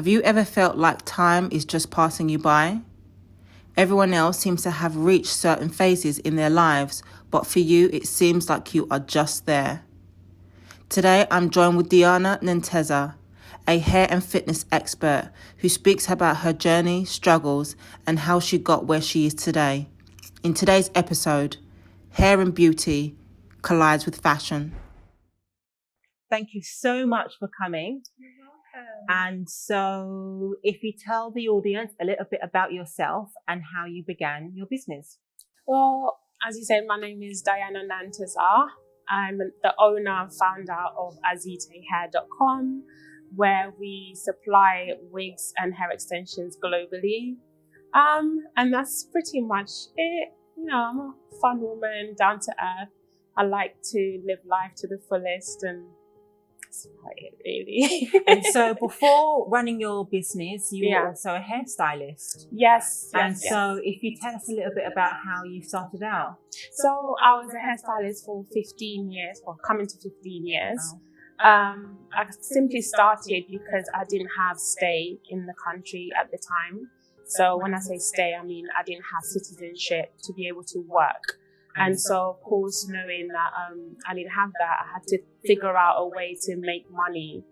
Have you ever felt like time is just passing you by? Everyone else seems to have reached certain phases in their lives, but for you, it seems like you are just there. Today, I'm joined with Diana Nanteza, a hair and fitness expert who speaks about her journey, struggles, and how she got where she is today. In today's episode, hair and beauty collides with fashion. Thank you so much for coming. You're welcome. And so if you tell the audience a little bit about yourself and how you began your business. Well, as you said, my name is Diana Nanteza. I'm the owner and founder of azitehair.com, where we supply wigs and hair extensions globally. And that's pretty much it. You know, I'm a fun woman, down to earth. I like to live life to the fullest, and that's about it, really. And so before running your business, you were also a hairstylist. Yes. So if you tell us a little bit about how you started out. So I was a hairstylist for 15 years, or coming to 15 years. Wow. I simply started because I didn't have stay in the country at the time. So when I say stay, I mean I didn't have citizenship to be able to work. And so, of course, knowing that I didn't have that, I had to figure out a way to make money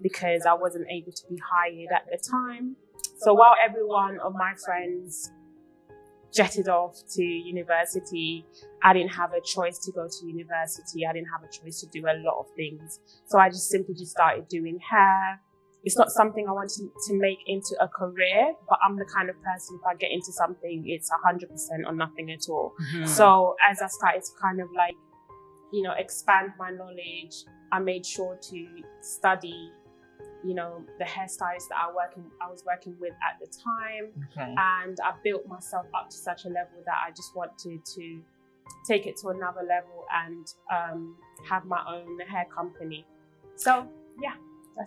because I wasn't able to be hired at the time. So while every one of my friends jetted off to university, I didn't have a choice to go to university. I didn't have a choice to do a lot of things. So I just simply started doing hair. It's not something I wanted to make into a career, but I'm the kind of person, if I get into something, it's 100% or nothing at all. Mm-hmm. So as I started to kind of like, you know, expand my knowledge, I made sure to study, you know, the hairstylist that I was working with at the time. Okay. And I built myself up to such a level that I just wanted to take it to another level and have my own hair company. So, yeah.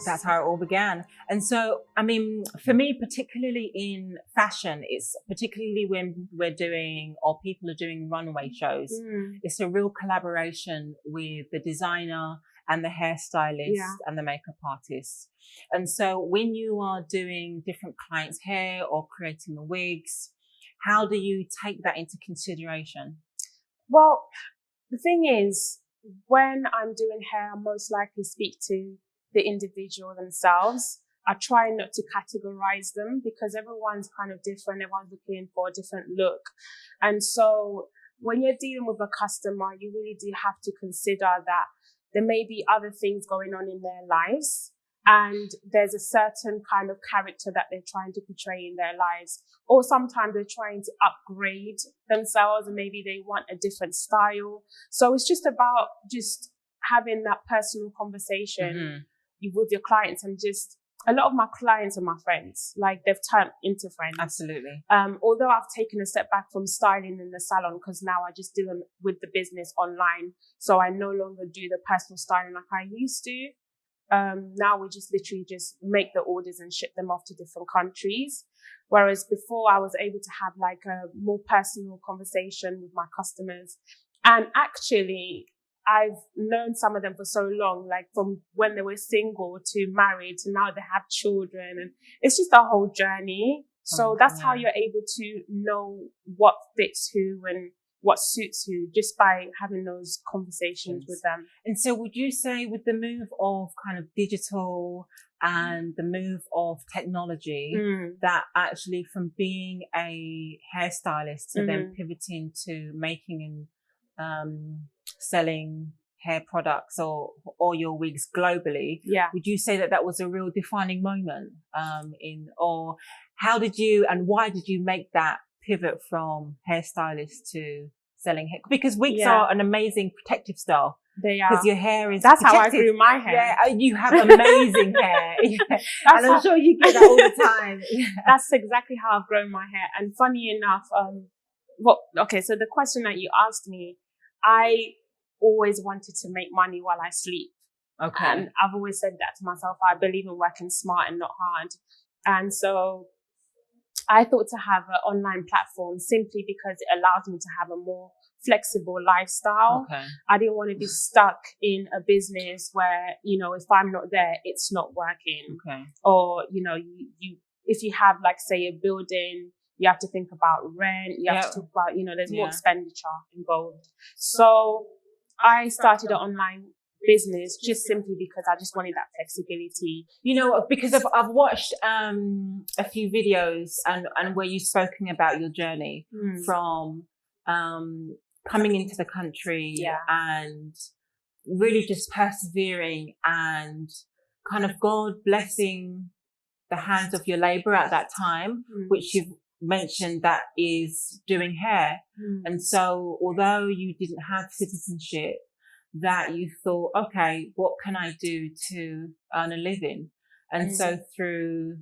That's how it all began. And so, I mean, for me, particularly in fashion, it's particularly when we're doing, or people are doing runway shows, it's a real collaboration with the designer and the hairstylist and the makeup artist. And so when you are doing different clients' hair or creating the wigs, how do you take that into consideration? Well, the thing is, when I'm doing hair, I most likely speak to the individual themselves. I try not to categorize them because everyone's kind of different. Everyone's looking for a different look. And so when you're dealing with a customer, you really do have to consider that there may be other things going on in their lives. And there's a certain kind of character that they're trying to portray in their lives. Or sometimes they're trying to upgrade themselves and maybe they want a different style. So it's just about just having that personal conversation with your clients. And just a lot of my clients are my friends, like they've turned into friends. Absolutely. Although I've taken a step back from styling in the salon because now I just deal with the business online. So I no longer do the personal styling like I used to. Now we just literally just make the orders and ship them off to different countries. Whereas before I was able to have like a more personal conversation with my customers. And actually, I've known some of them for so long, like from when they were single to married to now they have children. And it's just a whole journey. So that's how you're able to know what fits who and what suits who, just by having those conversations with them. And so would you say with the move of kind of digital and the move of technology, that actually from being a hairstylist to then pivoting to making and selling hair products or your wigs globally, would you say that was a real defining moment or how did you and why did you make that pivot from hairstylist to selling hair? Because wigs are an amazing protective style. They are. Because your hair is That's protected. How I grew my hair. Yeah, you have amazing hair. And I'm sure you get that all the time. That's exactly how I've grown my hair. And funny enough, so the question that you asked me, I always wanted to make money while I sleep. Okay. And I've always said that to myself. I believe in working smart and not hard. And so I thought to have an online platform simply because it allows me to have a more flexible lifestyle. Okay. I didn't want to be stuck in a business where, if I'm not there, it's not working. Okay. Or, you if you have, like, say, a building, you have to think about rent. You have to talk about, there's more expenditure involved. So I started an online business just simply because I just wanted that flexibility. Because I've watched a few videos and where you've spoken about your journey from coming into the country and really just persevering and kind of God blessing the hands of your labor at that time, which you've mentioned that is doing hair. And so although you didn't have citizenship, that you thought, okay, what can I do to earn a living? And so through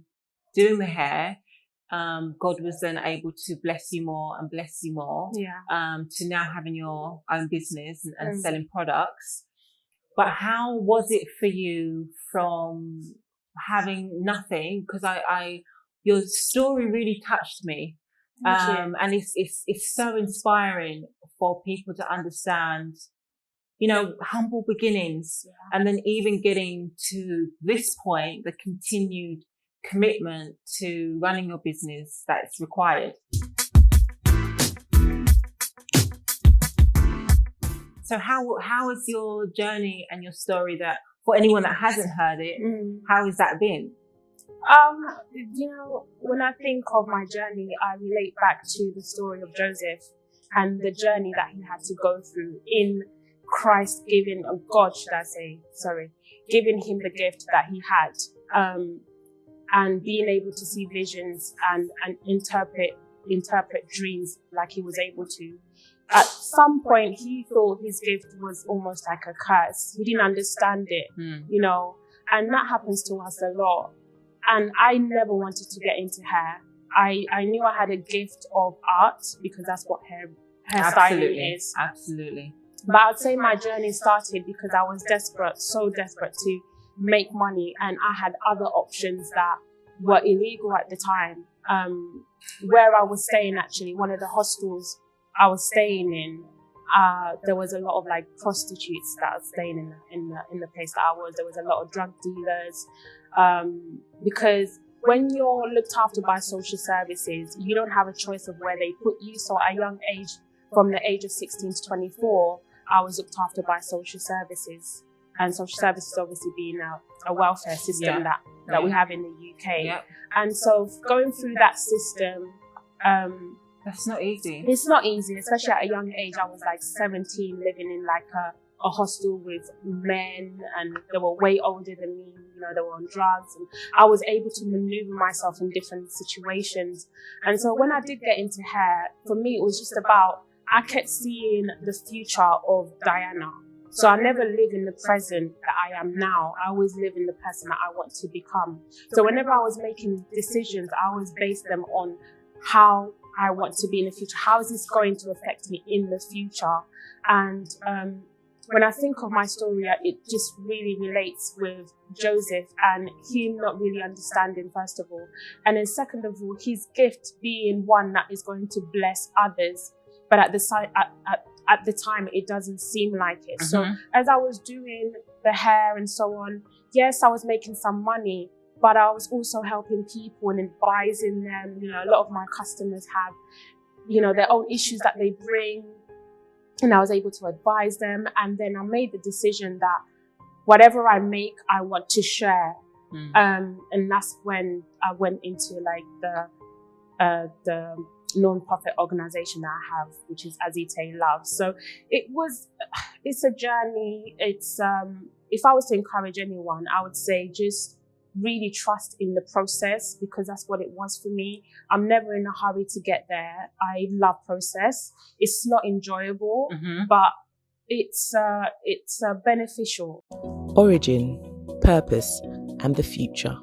doing the hair, God was then able to bless you more and bless you more, to now having your own business and selling products. But how was it for you from having nothing? Because your story really touched me. And it's so inspiring for people to understand, humble beginnings, and then even getting to this point, the continued commitment to running your business that's required. So how is your journey and your story, that for anyone that hasn't heard it, how has that been? When I think of my journey, I relate back to the story of Joseph and the journey that he had to go through in Christ giving him the gift that he had, and being able to see visions and interpret dreams like he was able to. At some point, he thought his gift was almost like a curse. He didn't understand it, and that happens to us a lot. And I never wanted to get into hair. I knew I had a gift of art because that's what hairstyling is. Absolutely. But I'd say my journey started because I was so desperate to make money, and I had other options that were illegal at the time. Where I was staying, actually, one of the hostels I was staying in, there was a lot of like prostitutes that were staying in the place that I was. There was a lot of drug dealers, because when you're looked after by social services, you don't have a choice of where they put you. So at a young age, from the age of 16 to 24, I was looked after by social services, and social services obviously being a welfare system that we have in the UK. Yeah. And so going through that system, that's not easy. It's not easy, especially at a young age. I was like 17, living in like a hostel with men, and they were way older than me. They were on drugs, and I was able to maneuver myself in different situations. And so when I did get into hair, for me, it was just about, I kept seeing the future of Diana. So I never live in the present that I am now. I always live in the person that I want to become. So whenever I was making decisions, I always based them on how I want to be in the future. How is this going to affect me in the future? And when I think of my story, it just really relates with Joseph and him not really understanding, first of all. And then second of all, his gift being one that is going to bless others. But at the time, it doesn't seem like it. So as I was doing the hair and so on, yes, I was making some money, but I was also helping people and advising them. A lot of my customers have, their own issues that they bring, and I was able to advise them. And then I made the decision that whatever I make, I want to share. And that's when I went into like the non-profit organization that I have, which is Azite Love. So it's a journey. It's if I was to encourage anyone, I would say just really trust in the process, because that's what it was for me. I'm never in a hurry to get there. I love process. It's not enjoyable, but it's beneficial. Origin, purpose, and the future.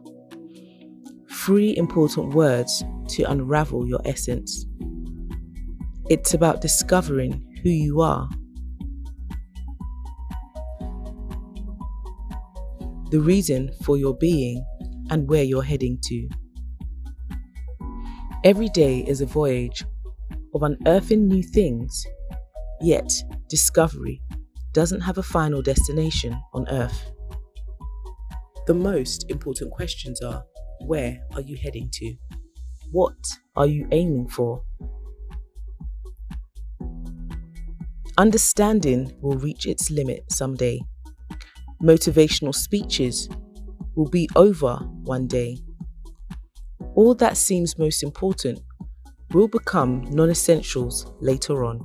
3 important words to unravel your essence. It's about discovering who you are. The reason for your being and where you're heading to. Every day is a voyage of unearthing new things, Yet, discovery doesn't have a final destination on Earth. The most important questions are, where are you heading to? What are you aiming for? Understanding will reach its limit someday. Motivational speeches will be over one day. All that seems most important will become non-essentials later on.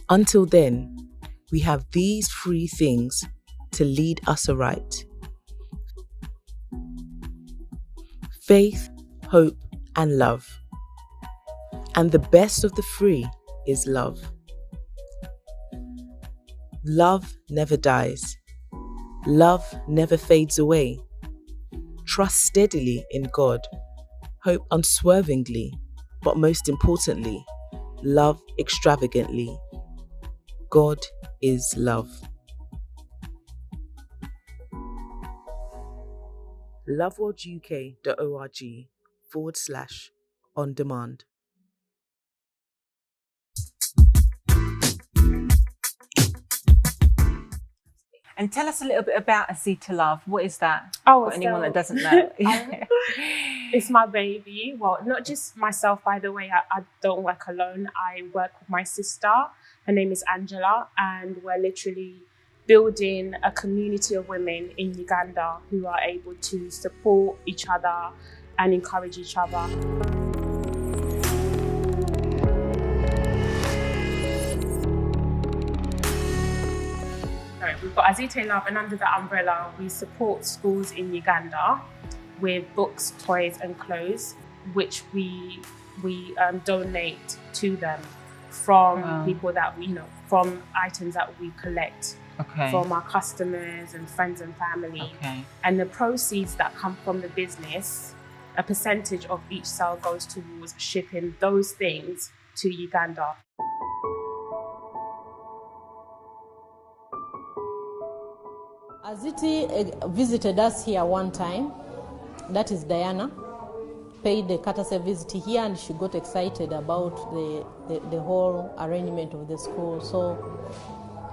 Until then, we have these three things to lead us aright: faith, hope, and love. And the best of the three is love. Love never dies. Love never fades away. Trust steadily in God. Hope unswervingly, but most importantly, love extravagantly. God is love. loveworlduk.org/on-demand. And tell us a little bit about Azita Love. What is that? Oh, for anyone that doesn't know. It's my baby. Well, not just myself, by the way. I don't work alone. I work with my sister. Her name is Angela, and we're literally building a community of women in Uganda who are able to support each other and encourage each other. We've got Azita Love, and under that umbrella, we support schools in Uganda with books, toys, and clothes, which we donate to them from people that we know, from items that we collect from our customers and friends and family. And the proceeds that come from the business, a percentage of each sale goes towards shipping those things to Uganda. Aziti visited us here one time. That is Diana. Paid the courtesy visit here, and she got excited about the whole arrangement of the school. So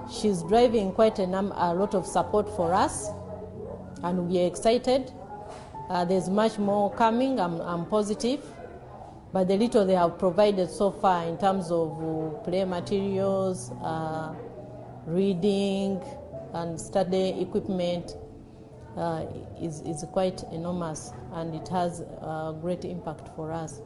she's driving quite a lot of support for us, and we are excited. There's much more coming. I'm positive. But the little they have provided so far in terms of play materials, reading, and study equipment is quite enormous, and it has a great impact for us.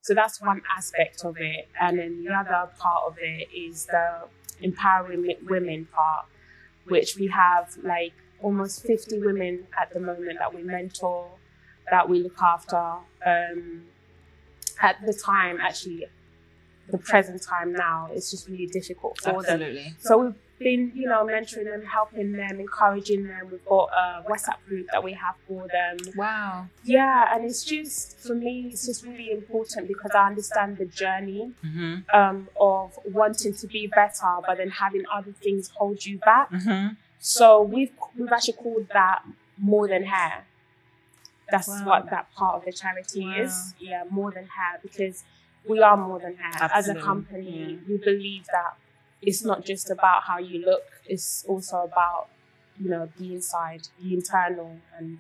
So that's one aspect of it. And then the other part of it is the empowering women part, which we have like almost 50 women at the moment that we mentor, that we look after. At the time, actually, the present time now, it's just really difficult for them. So we've been, mentoring them, helping them, encouraging them. We've got a WhatsApp group that we have for them. Wow. Yeah, and it's just, for me, it's just really important because I understand the journey of wanting to be better, but then having other things hold you back. So we've actually called that More Than Hair. That's what that part of the charity is. Yeah, More Than Hair, because we are more than hair. Absolutely. As a company, we believe that it's not just about how you look, it's also about, the inside, the internal, and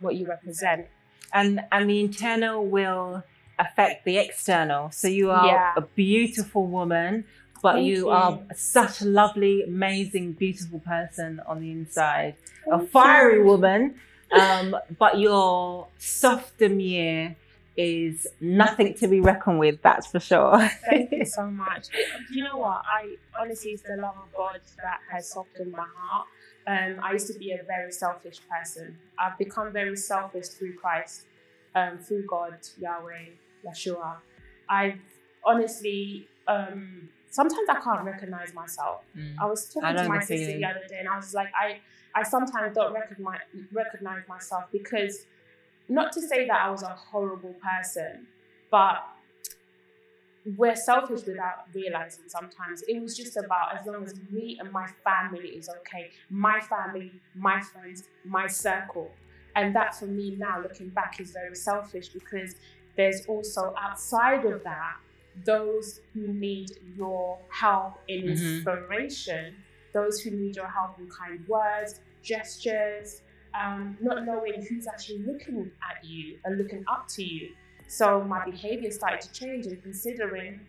what you represent. And the internal will affect the external. So you are a beautiful woman, but you are such a lovely, amazing, beautiful person on the inside. A fiery woman, but your soft demeanor is nothing to be reckoned with, that's for sure. Thank you so much. You know what? Honestly, it's the love of God that has softened my heart. I used to be a very selfish person. I've become very selfish through Christ, through God, Yahweh, Yeshua. I've honestly, sometimes I can't recognize myself. I was talking to my sister the other day, and I was like, I sometimes don't recognize myself, because not to say that I was a horrible person, but we're selfish without realizing sometimes. It was just about as long as me and my family is okay, my family, my friends, my circle. And that for me now, looking back, is very selfish, because there's also outside of that, those who need your help in inspiration, those who need your help in kind words, gestures, not knowing who's actually looking at you and looking up to you. So my behavior started to change, and considering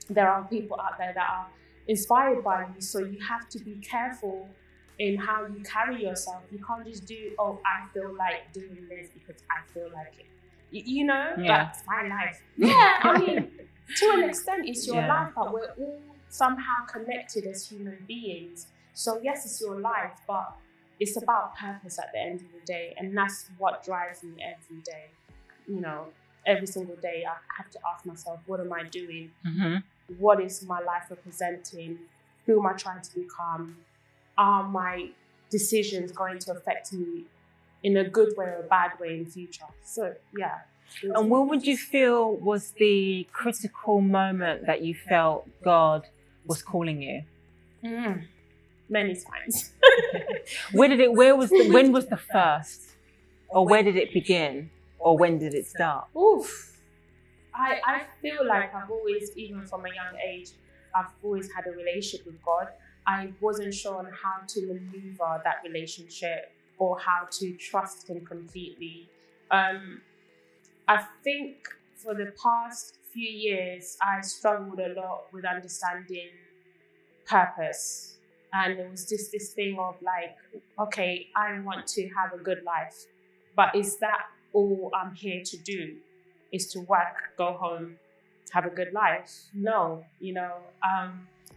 there are people out there that are inspired by you, so you have to be careful in how you carry yourself. You can't just do, oh, I feel like doing this because I feel like it. You know, that's my life. Yeah, I mean, to an extent, it's your life, but we're all somehow connected as human beings. So yes, it's your life, but it's about purpose at the end of the day, and that's what drives me every day. You know, every single day I have to ask myself, what am I doing? What is my life representing? Who am I trying to become? Are my decisions going to affect me in a good way or a bad way in the future? So, yeah. And what would you feel was the critical moment that you felt God was calling you? Many times. When was the first? Or where did it begin? Or when did it start? Oof. I feel like I've always, even from a young age, I've always had a relationship with God. I wasn't sure on how to maneuver that relationship or how to trust him completely. I think for the past few years, I struggled a lot with understanding purpose. And it was just this thing of like, okay, I want to have a good life, but is that all I'm here to do? Is to work, go home, have a good life? No, you know,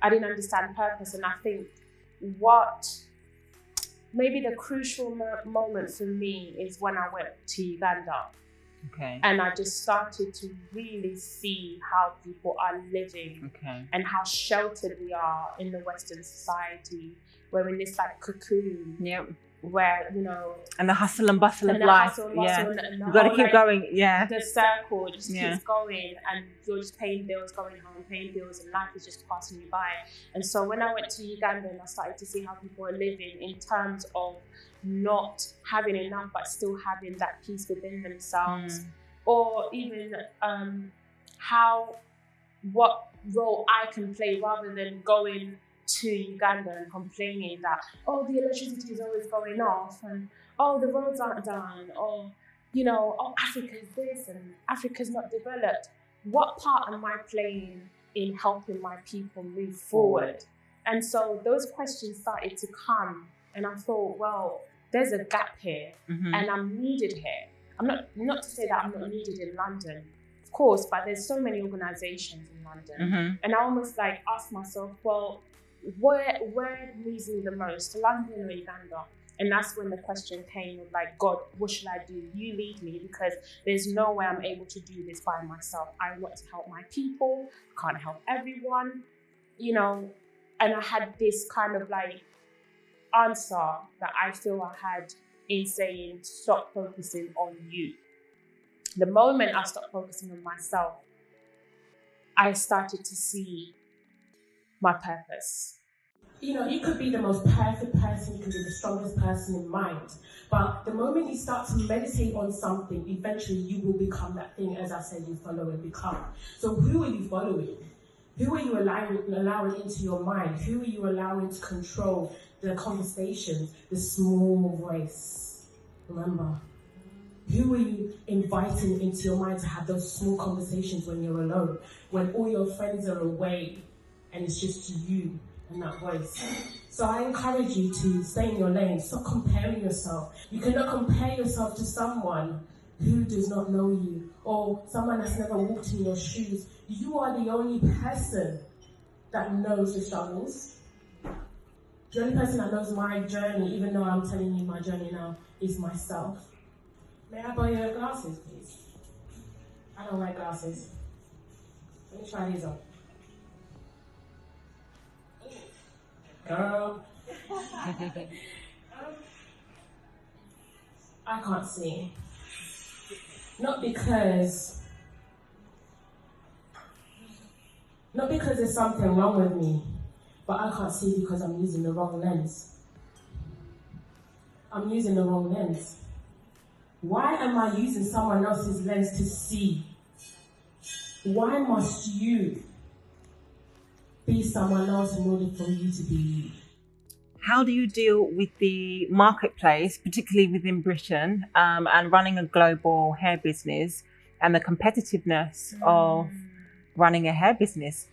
I didn't understand purpose. And I think maybe the crucial moment for me is when I went to Uganda. Okay. And I just started to really see how people are living and how sheltered we are in the Western society. We're in this like cocoon. Yep. Where, you know, and the hustle and bustle of life, you've got to keep going, the circle just keeps going, and you're just paying bills, going home, paying bills, and life is just passing you by. And so when I went to Uganda and I started to see how people are living in terms of not having enough but still having that peace within themselves, or even what role I can play, rather than going to Uganda and complaining that, oh, the electricity is always going off, and oh, the roads aren't done, or, you know, oh, Africa's this and Africa's not developed. What part am I playing in helping my people move forward? And so those questions started to come, and I thought, well, there's a gap here, and I'm needed here. I'm not to say that I'm not needed in London, of course, but there's so many organizations in London, and I almost like asked myself, well, where needs me the most, London or Uganda? And that's when the question came of like, God, what should I do? You lead me, because there's no way I'm able to do this by myself. I want to help my people, can't help everyone, you know. And I had this kind of like answer that I feel I had in saying, stop focusing on you. The moment I stopped focusing on myself, I started to see my purpose. You know, you could be the most perfect person, you could be the strongest person in mind, but the moment you start to meditate on something, eventually you will become that thing, as I said, you follow and become. So who are you following? Who are you allowing into your mind? Who are you allowing to control the conversations, the small voice? Remember, who are you inviting into your mind to have those small conversations when you're alone, when all your friends are away, and it's just you and that voice? So I encourage you to stay in your lane. Stop comparing yourself. You cannot compare yourself to someone who does not know you, or someone that's never walked in your shoes. You are the only person that knows the struggles. The only person that knows my journey, even though I'm telling you my journey now, is myself. May I borrow your glasses, please? I don't like glasses. Let me try these on. Girl. I can't see. Not because Not because there's something wrong with me, but I can't see because I'm using the wrong lens. I'm using the wrong lens. Why am I using someone else's lens to see? Why must you be someone else in order for you to be you? How do you deal with the marketplace, particularly within Britain, and running a global hair business and the competitiveness of running a hair business?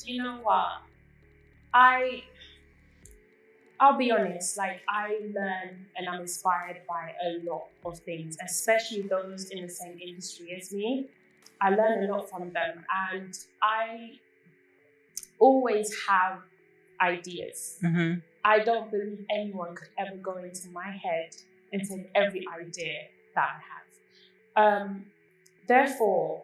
Do you know what? I'll be honest, like I learn and I'm inspired by a lot of things, especially those in the same industry as me. I learn a lot from them, and I always have ideas. Mm-hmm. I don't believe anyone could ever go into my head and take every idea that I have. Therefore,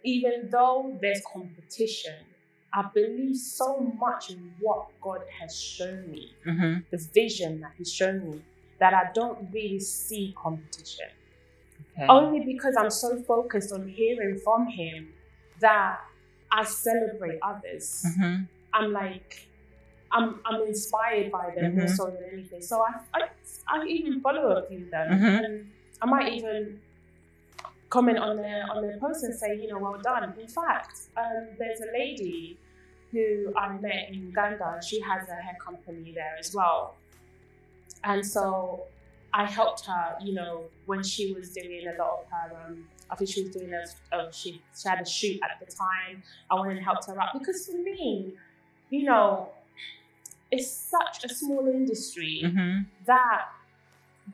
even though there's competition, I believe so much in what God has shown me, the vision that He's shown me, that I don't really see competition. Okay. Only because I'm so focused on hearing from Him that I celebrate others. Mm-hmm. I'm like, I'm inspired by them more so than anything. So I even follow a few of them, and I might even comment on their post and say, well done. In fact, there's a lady who I met in Uganda. She has a hair company there as well, and so I helped her. When she was doing a lot of her, I think she was doing she had a shoot at the time. I went and helped her out because for me, it's such a small industry that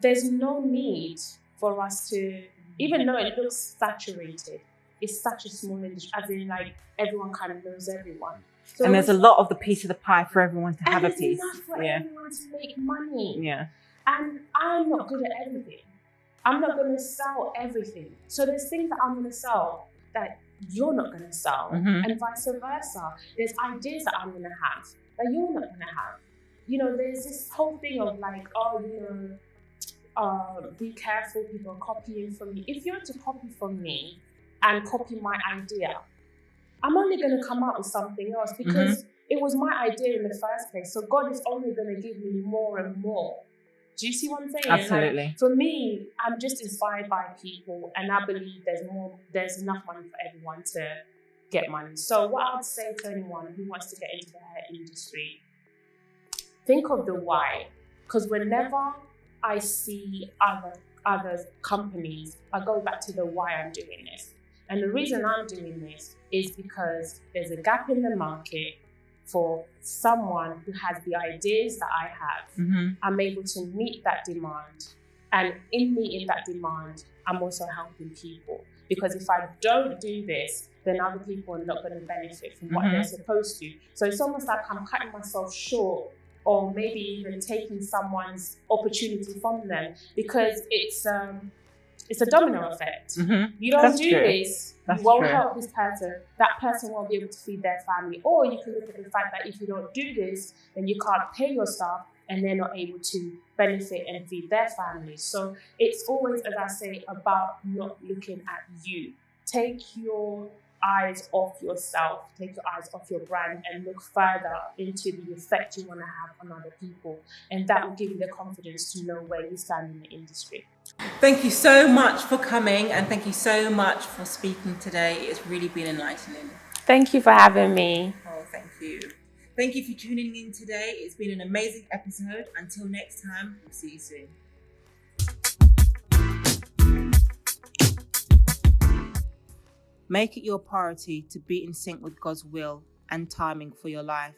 there's no need for us to, even though it looks saturated, it's such a small industry, as in like everyone kind of knows everyone. So and there's a lot of the piece of the pie for everyone to have a piece. Enough for everyone to make money. Yeah. And I'm not good at everything. I'm not going to sell everything. So there's things that I'm going to sell that you're not going to sell, and vice versa. There's ideas that I'm going to have that you're not going to have. There's this whole thing of like, be careful, people are copying from me. If you're to copy from me and copy my idea, I'm only going to come out with something else because it was my idea in the first place. So God is only going to give me more and more. Do you see what I'm saying? Absolutely. Like, for me, I'm just inspired by people, and I believe there's enough money for everyone to get money. So what I would say to anyone who wants to get into the hair industry, think of the why. Because whenever I see other companies, I go back to the why I'm doing this. And the reason I'm doing this is because there's a gap in the market for someone who has the ideas that I have. I'm able to meet that demand. And in meeting that demand, I'm also helping people. Because if I don't do this, then other people are not going to benefit from what they're supposed to. So it's almost like I'm cutting myself short, or maybe even taking someone's opportunity from them, because it's a domino effect. You don't do this, you won't help this person, that person won't be able to feed their family. Or you can look at the fact that if you don't do this, then you can't pay your staff and they're not able to benefit and feed their families. So it's always, as I say, about not looking at you. Take your eyes off yourself, take your eyes off your brand, and look further into the effect you want to have on other people. And that will give you the confidence to know where you stand in the industry. Thank you so much for coming, and thank you so much for speaking today. It's really been enlightening. Thank you for having me. Oh, thank you. Thank you for tuning in today. It's been an amazing episode. Until next time, we'll see you soon. Make it your priority to be in sync with God's will and timing for your life,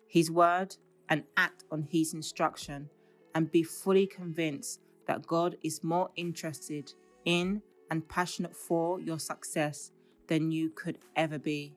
His word, and act on His instruction, and be fully convinced that God is more interested in and passionate for your success than you could ever be.